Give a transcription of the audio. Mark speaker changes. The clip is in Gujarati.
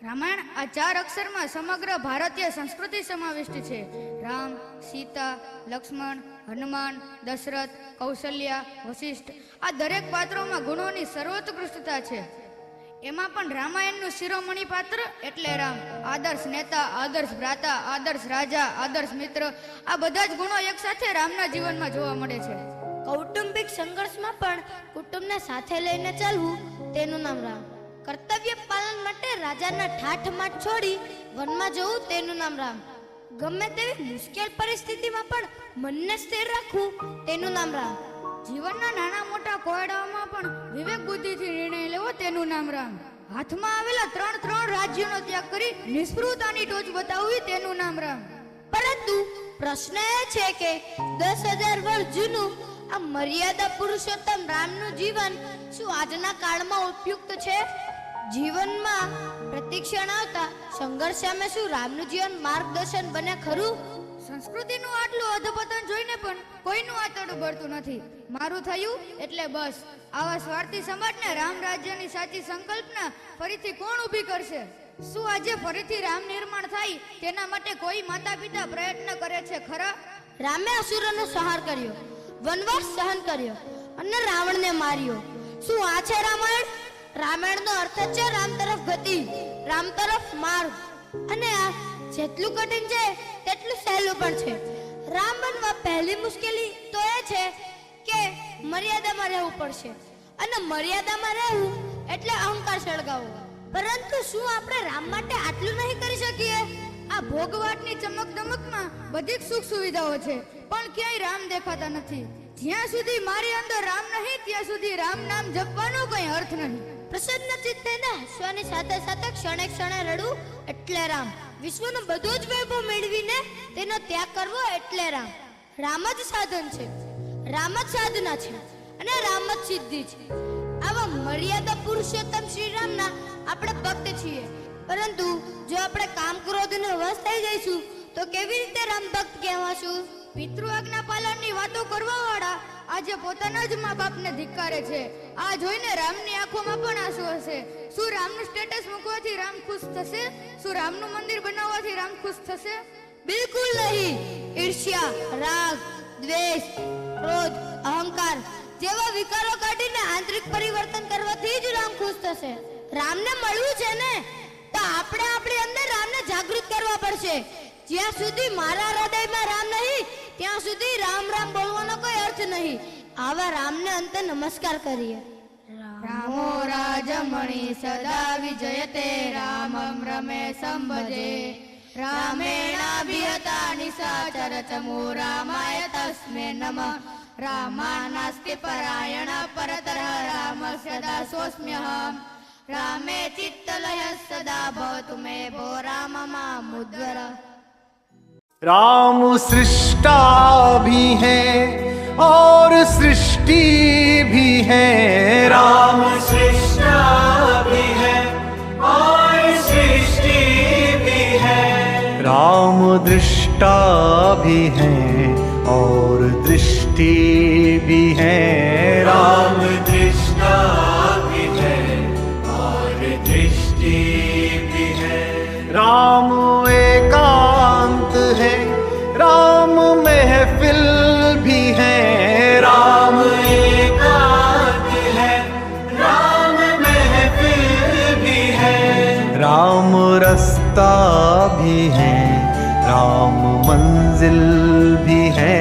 Speaker 1: રામાયણ આ 4 અક્ષરમાં સમગ્ર ભારતીય સંસ્કૃતિ સમાવિષ્ટ છે. રામ, સીતા, લક્ષ્મણ, હનુમાન, દશરથ, કૌશલ્યા, વશિષ્ઠ આ દરેક પાત્રોમાં ગુણોની સર્વોત્કૃષ્ટતા છે. એમાં પણ રામાયણનું શિરોમણી પાત્ર એટલે રામ. આદર્શ નેતા, આદર્શ ભ્રાતા, આદર્શ રાજા, આદર્શ મિત્ર આ બધા જ ગુણો એક સાથે રામના જીવનમાં જોવા મળે છે.
Speaker 2: કૌટુંબિક સંઘર્ષમાં પણ કુટુંબને સાથે લઈને ચાલવું તેનું નામ રામ. કર્તવ્ય પાલન માટે રાજાના ઠાઠમાઠ છોડી વનમાં જવું તેનું નામ રામ. ગમે તેવી મુશ્કેલ પરિસ્થિતિમાં પણ મનને સ્થિર રાખવું તેનું નામ રામ.
Speaker 1: જીવનના નાના મોટા કોયડાઓમાં પણ વિવેક બુદ્ધિથી નિર્ણય લેવો તેનું નામ રામ. હાથમાં આવેલા ત્રણ રાજ્યોનો ત્યાગ કરી નિષ્ફળતાની ટોચ બતાવવી તેનું નામ રામ.
Speaker 2: પરંતુ પ્રશ્ન એ છે કે 10,000 વર્ષ જૂનું આ મર્યાદા પુરુષોત્તમ રામનું જીવન શું આજના કાળમાં ઉપયુક્ત છે? જીવનમાં પ્રતિક્ષણ આવતા સંઘર્ષ સામે શું રામનું જીવન માર્ગદર્શન બને ખરું?
Speaker 1: સંસ્કૃતિનું આટલું અધપતન જોઈને પણ કોઈનું આતરડું ભરતું નથી. મારું થયું એટલે બસ. આવા સ્વાર્થી સમાજને રામ રાજ્યની સાચી સંકલ્પના ફરીથી કોણ ઊભી કરશે? શું આજે ફરીથી રામ નિર્માણ થાય તેના માટે કોઈ માતા પિતા પ્રયત્ન કરે છે ખરા?
Speaker 2: રામે અસુરોનો સંહાર કર્યો, વનવાસ સહન કર્યો અને રાવણને માર્યો. શું આ છે રામાયણ? રામાયણનો અર્થ છે રામ તરફ ગતિ, રામ તરફ માર્ગ. અને આ જેટલું કઠિન છે તેટલું સહેલું પણ છે. રામ બનવા પહેલી મુશ્કેલી તો એ છે કે મર્યાદામાં રહેવું પડશે. અને મર્યાદામાં રહેવું એટલે અહંકાર સળગાવવો. પરંતુ શું આપણે રામ માટે આટલું નહીં કરી શકીએ?
Speaker 1: આ ભોગવાટની ચમક દમકમાં બધી જ સુખ સુવિધાઓ છે, પણ ક્યાંય રામ દેખાતા નથી. જ્યાં સુધી મારી અંદર રામ નહીં ત્યાં સુધી રામ નામ જપવાનો કઈ અર્થ નહીં.
Speaker 2: પ્રસન્ન ચિત્તે હસવાની સાથે સાથે ક્ષણે ક્ષણે રડવું એટલે રામ. વિશ્વનો બધો જ વૈભવ મેળવીને તેનો ત્યાગ કરવો એટલે રામ. રામ જ સાધન છે, રામ જ સાધના છે અને રામ જ સિદ્ધિ છે. આવા મર્યાદા પુરુષોત્તમ શ્રી રામના આપણે ભક્ત છીએ. પરંતુ જો આપણે કામ ક્રોધને વશ થઈ જઈશું તો કેવી રીતે રામ ભક્ત કહેવાશું?
Speaker 1: પિતૃ આજ્ઞા પાલનની વાતો કરવા વાળા આજે પોતાના જ મા બાપને ધિક્કારે છે. આ જોઈને રામની આંખોમાં પણ આંસુ હશે. શું રામનું સ્ટેટસ મૂકવાથી રામ ખુશ થશે? શું રામનું મંદિર બનાવવાથી રામ ખુશ થશે?
Speaker 2: બિલકુલ નહીં. ઈર્ષ્યા, રાગ, દ્વેષ, ક્રોધ, અહંકાર જેવા વિકારો કાઢીને આંતરિક પરિવર્તન કરવાથી જ રામ ખુશ થશે. રામને મળવું છે ને તો આપણે આપણી અંદર રામને જાગૃત કરવા પડશે. જ્યાં સુધી મારા હૃદયમાં રામ નહીં ત્યાં સુધી રામ રામ બોલવાનો કોઈ અર્થ નહીં. આવા રામને અંતે નમસ્કાર કરીએ.
Speaker 1: રામો રાજમણી સદા વિજયતે રામમ રમે સંભજે રામેણાભિયતા નિશાચર ચમો રામાય તસ્મે નમઃ રામાનાસ્તિ પરાયણ પરતરઃ રામસ્ય દાસોસ્મ્યહમ रामे चित्तलय सदा भवतु मे भो राम मामुद्वर।
Speaker 3: राम सृष्टा भी है और सृष्टि भी है। राम सृष्टा भी है और सृष्टि भी है। राम दृष्टा भी है और दृष्टि भी है। राम दृष्टा भी है और दृष्टि भी है। राम एकांत है, राम महफिल भी है। राम एकांत है, राम महफिल भी है। राम रास्ता भी है, राम मंजिल भी है।